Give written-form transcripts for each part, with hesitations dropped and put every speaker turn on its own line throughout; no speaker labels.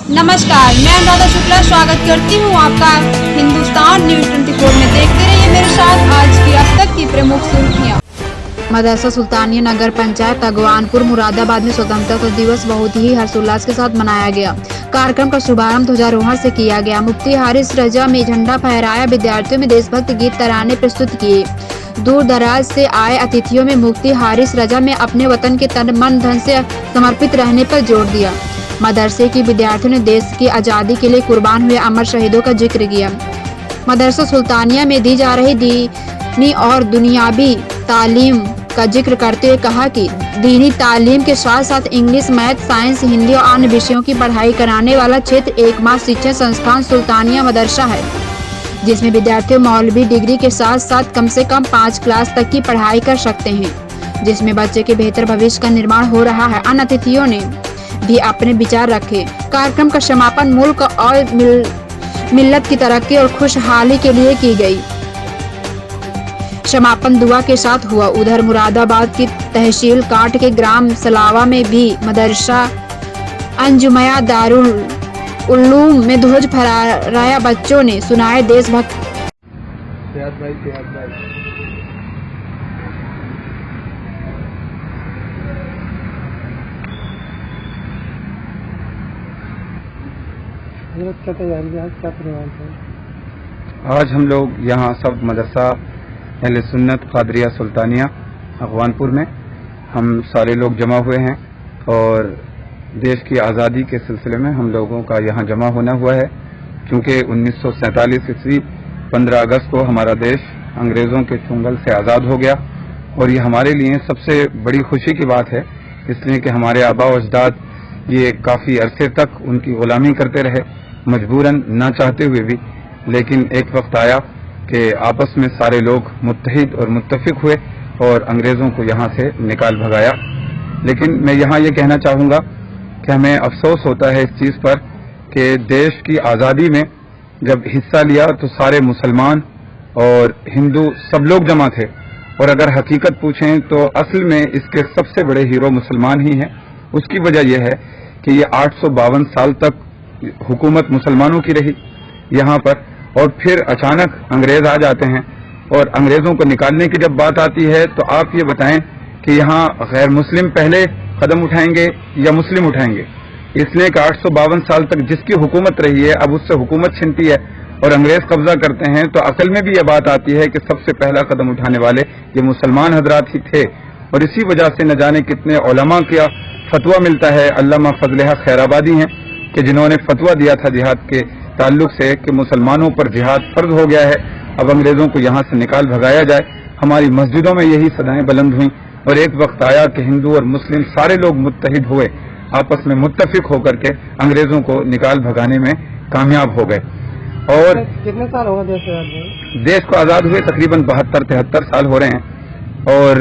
नमस्कार, मैं अनुराधा शुक्ला स्वागत करती हूँ आपका हिंदुस्तान न्यूज 24 में। देखते रहिए मेरे साथ आज की अब तक की प्रमुख सुर्खियाँ। मदरसा सुल्तानिया नगर पंचायत अगवानपुर मुरादाबाद में स्वतंत्रता दिवस बहुत ही हर्षोल्लास के साथ मनाया गया। कार्यक्रम का शुभारंभ ध्वजारोहण से किया गया। मुफ्ती हारिस रजा में झंडा फहराया। विद्यार्थियों में देशभक्त गीत तराने प्रस्तुत किए। दूर दराज से आए अतिथियों में मुफ्ती हारिस रजा में अपने वतन के तन मन धन से समर्पित रहने पर जोर दिया। मदरसे की विद्यार्थियों ने देश की आज़ादी के लिए कुर्बान हुए अमर शहीदों का जिक्र किया। मदरसा सुल्तानिया में दी जा रही दीनी और दुनियावी तालीम का जिक्र करते हुए कहा कि दीनी तालीम के साथ साथ इंग्लिश, मैथ, साइंस, हिंदी और अन्य विषयों की पढ़ाई कराने वाला क्षेत्र एकमात्र शिक्षण संस्थान सुल्तानिया मदरसा है, जिसमें विद्यार्थी मौलवी डिग्री के साथ साथ कम से कम 5 क्लास तक की पढ़ाई कर सकते हैं, जिसमें बच्चे के बेहतर भविष्य का निर्माण हो रहा है। अन्य अतिथियों ने भी अपने विचार रखे। कार्यक्रम का समापन मुल्क और मिल्लत की तरक्की और खुशहाली के लिए की गई। समापन दुआ के साथ हुआ। उधर मुरादाबाद की तहसील काट के ग्राम सलावा में भी मदरसा अंजुमया दारुल उल्लूम में ध्वज फहराया। बच्चों ने सुनाए देशभक्त।
आज हम लोग यहाँ सब मदरसा अहले सुन्नत कादरिया सुल्तानिया अगवानपुर में हम सारे लोग जमा हुए हैं और देश की आज़ादी के सिलसिले में हम लोगों का यहाँ जमा होना हुआ है, क्योंकि 1947 ईस्वी 15 अगस्त को हमारा देश अंग्रेज़ों के चुंगल से आज़ाद हो गया और ये हमारे लिए सबसे बड़ी खुशी की बात है, इसलिए कि हमारे आबा व अजदाद ये काफ़ी अरसे तक उनकी ग़ुलामी करते रहे, मजबूरन ना चाहते हुए भी। लेकिन एक वक्त आया कि आपस में सारे लोग मुत्तहिद और मुत्तफिक हुए और अंग्रेज़ों को यहाँ से निकाल भगाया। लेकिन मैं यहाँ ये कहना चाहूँगा कि हमें अफसोस होता है इस चीज़ पर कि देश की आज़ादी में जब हिस्सा लिया तो सारे मुसलमान और हिंदू सब लोग जमा थे, और अगर हकीकत पूछें तो असल में इसके सबसे बड़े हीरो मुसलमान ही हैं। उसकी वजह यह है कि ये 852 साल तक हुकूमत मुसलमानों की रही यहाँ पर, और फिर अचानक अंग्रेज आ जाते हैं और अंग्रेज़ों को निकालने की जब बात आती है तो आप ये बताएं कि यहाँ गैर मुस्लिम पहले कदम उठाएंगे या मुस्लिम उठाएंगे? इसलिए कि 852 साल तक जिसकी हुकूमत रही है अब उससे हुकूमत छिनती है और अंग्रेज कब्जा करते हैं, तो अकल में भी ये बात आती है कि सबसे पहला कदम उठाने वाले ये मुसलमान हजरात ही थे। और इसी वजह से न जाने कितने उलमा का फतवा मिलता है। अल्लामा फजल हक खैराबादी हैं कि जिन्होंने फतवा दिया था जिहाद के ताल्लुक से कि मुसलमानों पर जिहाद फर्ज हो गया है, अब अंग्रेज़ों को यहाँ से निकाल भगाया जाए। हमारी मस्जिदों में यही सदाएं बुलंद हुई और एक वक्त आया कि हिंदू और मुस्लिम सारे लोग मुत्तहिद हुए, आपस में मुत्तफिक होकर के अंग्रेज़ों को निकाल भगाने में कामयाब हो गए। और
कितने साल हो गए
देश को आज़ाद हुए? तकरीबन 72-73 साल हो रहे हैं और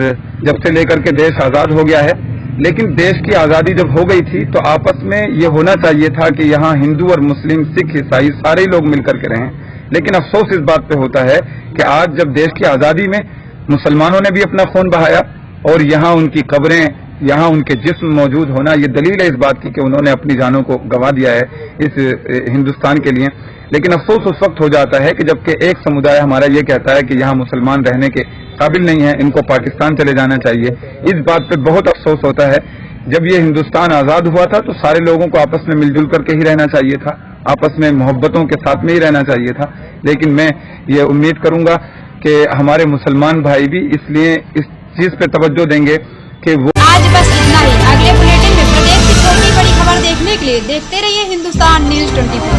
जब से लेकर के देश आज़ाद हो गया है। लेकिन देश की आज़ादी जब हो गई थी तो आपस में ये होना चाहिए था कि यहाँ हिंदू और मुस्लिम, सिख, ईसाई सारे लोग मिलकर के रहें। लेकिन अफसोस इस बात पे होता है कि आज जब देश की आज़ादी में मुसलमानों ने भी अपना खून बहाया और यहाँ उनकी कब्रें, यहाँ उनके जिस्म मौजूद होना ये दलील है इस बात की कि उन्होंने अपनी जानों को गंवा दिया है इस हिंदुस्तान के लिए। लेकिन अफसोस उस वक्त हो जाता है कि जबकि एक समुदाय हमारा ये कहता है कि यहाँ मुसलमान रहने के काबिल नहीं है, इनको पाकिस्तान चले जाना चाहिए। इस बात पे बहुत अफसोस होता है। जब ये हिंदुस्तान आज़ाद हुआ था तो सारे लोगों को आपस में मिलजुल करके ही रहना चाहिए था, आपस में मोहब्बतों के साथ में ही रहना चाहिए था। लेकिन मैं ये उम्मीद करूंगा कि हमारे मुसलमान भाई भी इसलिए इस चीज़ पे तवज्जो देंगे कि वो।
आज बस इतना ही। अगले बुलेटिन में प्रदेश की छोटी बड़ी खबर देखने के लिए देखते रहिए हिंदुस्तान न्यूज 24।